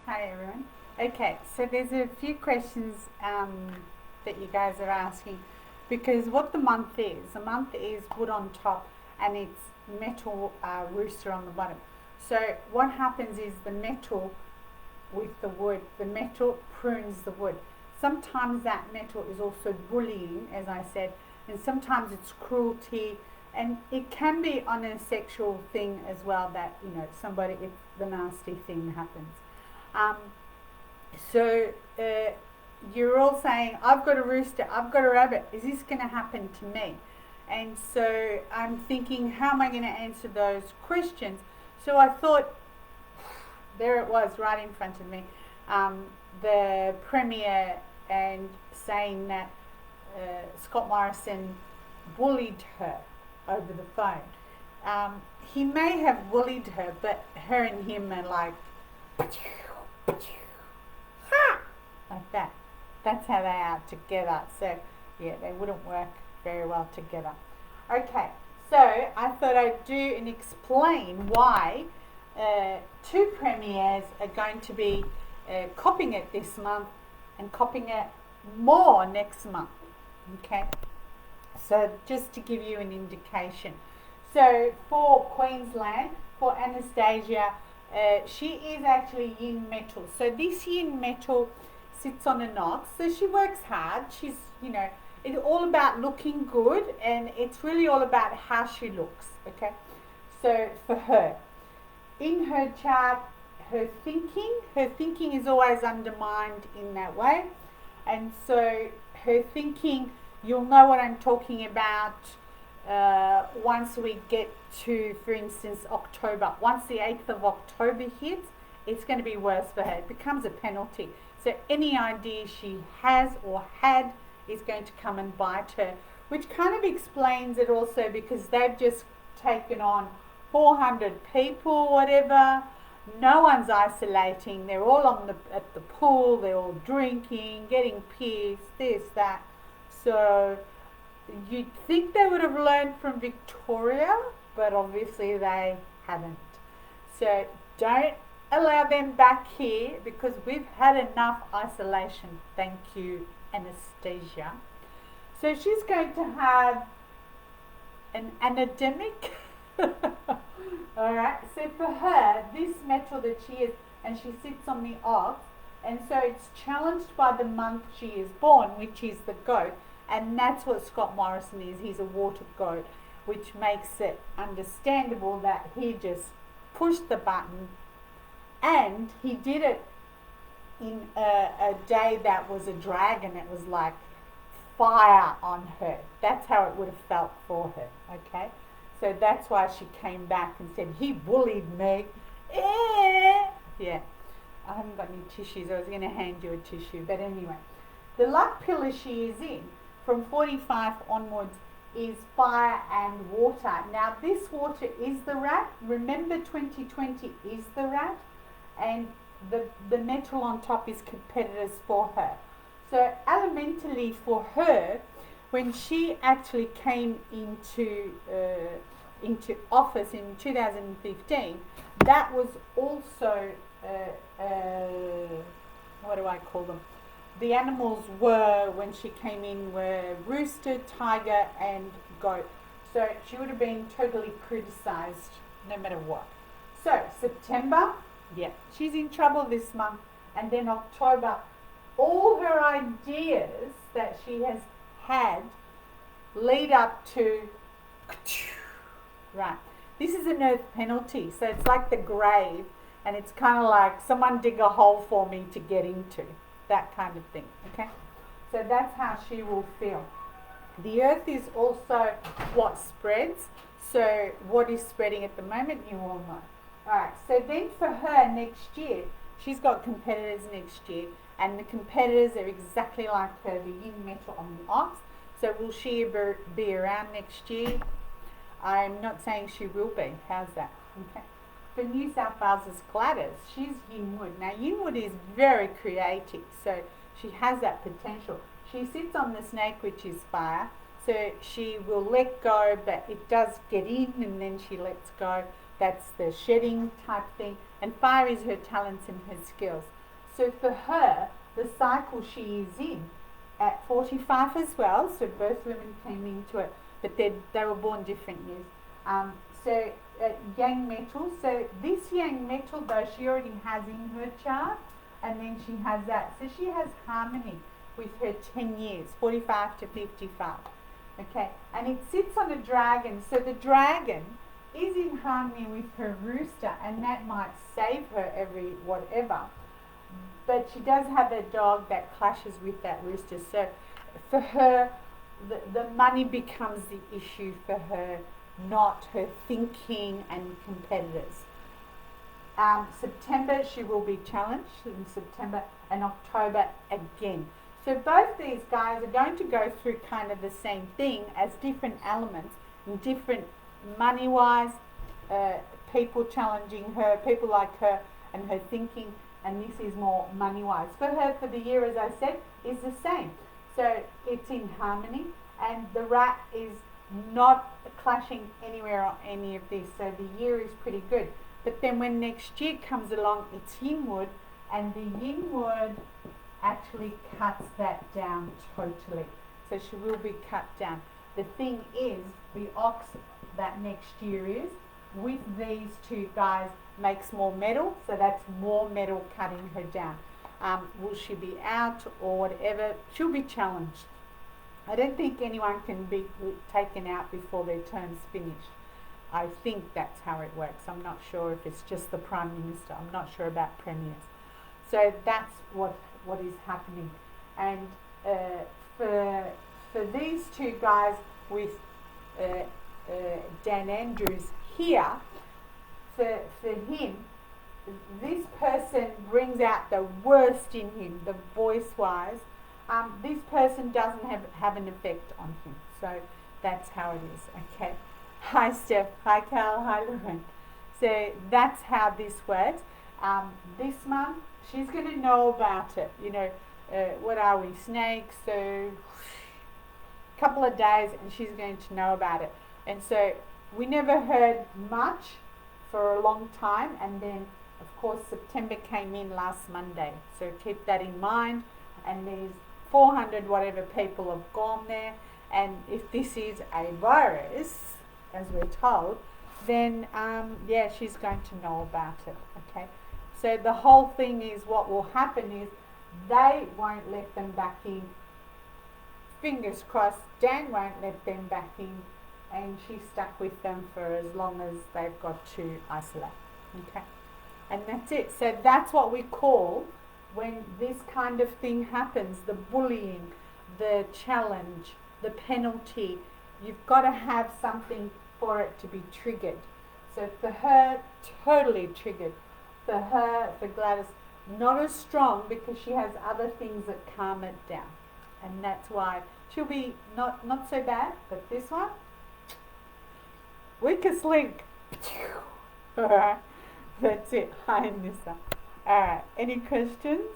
Hi everyone. Okay, so there's a few questions that you guys are asking because what the month is wood on top and it's metal rooster on the bottom. So what happens is the metal with the metal prunes the wood. Sometimes that metal is also bullying, as I said, and sometimes it's cruelty, and it can be on a sexual thing as well. That somebody, if the nasty thing happens. Um, so you're all saying, I've got a rooster, I've got a rabbit. Is this going to happen to me? And so I'm thinking, how am I going to answer those questions? So I thought, there it was right in front of me, the Premier, and saying that Scott Morrison bullied her over the phone. He may have bullied her, but her and him are like that. That's how they are together. So yeah, they wouldn't work very well together. Okay, so I thought I'd do and explain why two premiers are going to be copying it this month and copying it more next month. Okay, so just to give you an indication. So for Queensland, for Anastasia, she is actually yin metal. So this yin metal sits on an ox. So she works hard. She's, it's all about looking good, and it's really all about how she looks. Okay, so for her, in her chart, her thinking is always undermined in that way, and so her thinking, you'll know what I'm talking about once we get to, for instance, October. Once the 8th of October hits, it's going to be worse for her. It becomes a penalty. So any idea she has or had is going to come and bite her, which kind of explains it also, because they've just taken on 400 people, whatever. No one's isolating. They're all at the pool. They're all drinking, getting pissed, this, that. So you'd think they would have learned from Victoria, but obviously they haven't. So don't allow them back here, because we've had enough isolation. Thank you, Anastasia. So she's going to have an Annademic. Alright, so for her, this metal that she is, and she sits on the ox, and so it's challenged by the month she is born, which is the goat, and that's what Scott Morrison is. He's a water goat, which makes it understandable that he just pushed the button, and he did it in a day that was a dragon. It was like fire on her. That's how it would have felt for her, okay? So that's why she came back and said, he bullied me. Yeah, I haven't got any tissues. I was going to hand you a tissue. But anyway, the luck pillar she is in, from 45 onwards, is fire and water. Now, this water is the rat. Remember, 2020 is the rat. And the metal on top is competitors for her. So elementally for her, when she actually came into office in 2015, that was also what do I call them? The animals were, when she came in, were rooster, tiger, and goat. So she would have been totally criticized no matter what. So September, yeah, she's in trouble this month. And then October, all her ideas that she has had lead up to, right, this is an earth penalty. So it's like the grave, and it's kind of like someone dig a hole for me to get into, that kind of thing. Okay, so that's how she will feel. The earth is also what spreads. So what is spreading at the moment, you all know. Alright, so then for her next year, she's got competitors next year, and the competitors are exactly like her, the yin metal on the ox. So will she be around next year? I'm not saying she will be. How's that? Okay. For New South Wales' Gladys, she's yin wood. Now yin wood is very creative, so she has that potential. She sits on the snake, which is fire, so she will let go, but it does get in and then she lets go. That's the shedding type thing. And 5 is her talents and her skills. So for her, the cycle she is in at 45 as well, so both women came into it, but they were born different years. So yang metal, so this yang metal though she already has in her chart, and then she has that. So she has harmony with her 10 years, 45 to 55. Okay, and it sits on a dragon, so the dragon is in harmony with her rooster, and that might save her every whatever. But she does have a dog that clashes with that rooster, so for her, the money becomes the issue for her, not her thinking and competitors. September she will be challenged in September, and October again. So both these guys are going to go through kind of the same thing as different elements, different money-wise, people challenging her, people like her and her thinking, and this is more money-wise. For her, for the year, as I said, is the same. So it's in harmony, and the rat is not clashing anywhere on any of this. So the year is pretty good. But then when next year comes along, it's yinwood, and the yinwood actually cuts that down totally. So she will be cut down. The thing is, the ox that next year is, with these two guys, makes more metal, so that's more metal cutting her down. Will she be out or whatever? She'll be challenged. I don't think anyone can be taken out before their term's finished. I think that's how it works. I'm not sure if it's just the Prime Minister. I'm not sure about premiers. So that's what is happening. And for these two guys with Dan Andrews here, for him, this person brings out the worst in him, the voice-wise. This person doesn't have an effect on him. So that's how it is. Okay. Hi Steph. Hi Cal. Hi Lauren. So that's how this works. This month, she's going to know about it. You know, what are we, snakes? So a couple of days and she's going to know about it. And so we never heard much for a long time, and then of course September came in last Monday. So keep that in mind. And there's 400 whatever people have gone there, and if this is a virus, as we're told, then yeah, she's going to know about it. Okay, so the whole thing is, what will happen is they won't let them back in. Fingers crossed, Dan won't let them back in, and she's stuck with them for as long as they've got to isolate. Okay, and that's it. So that's what we call, when this kind of thing happens, the bullying, the challenge, the penalty. You've got to have something for it to be triggered. So for her, totally triggered. For her, for Gladys, not as strong, because she has other things that calm it down. And that's why she'll be not so bad, but this one, weakest link. Alright, that's it. Hi, Nissa. Alright, any questions?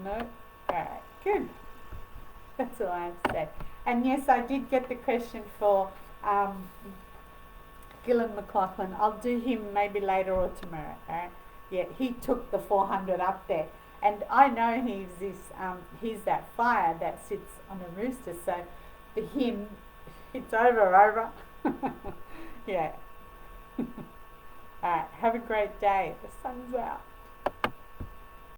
No? Alright, good. That's all I have to say. And yes, I did get the question for Gillen McLaughlin. I'll do him maybe later or tomorrow. Alright? Yeah, he took the 400 up there. And I know he's that fire that sits on a rooster. So for him, it's over. Yeah. Alright, have a great day. The sun's out.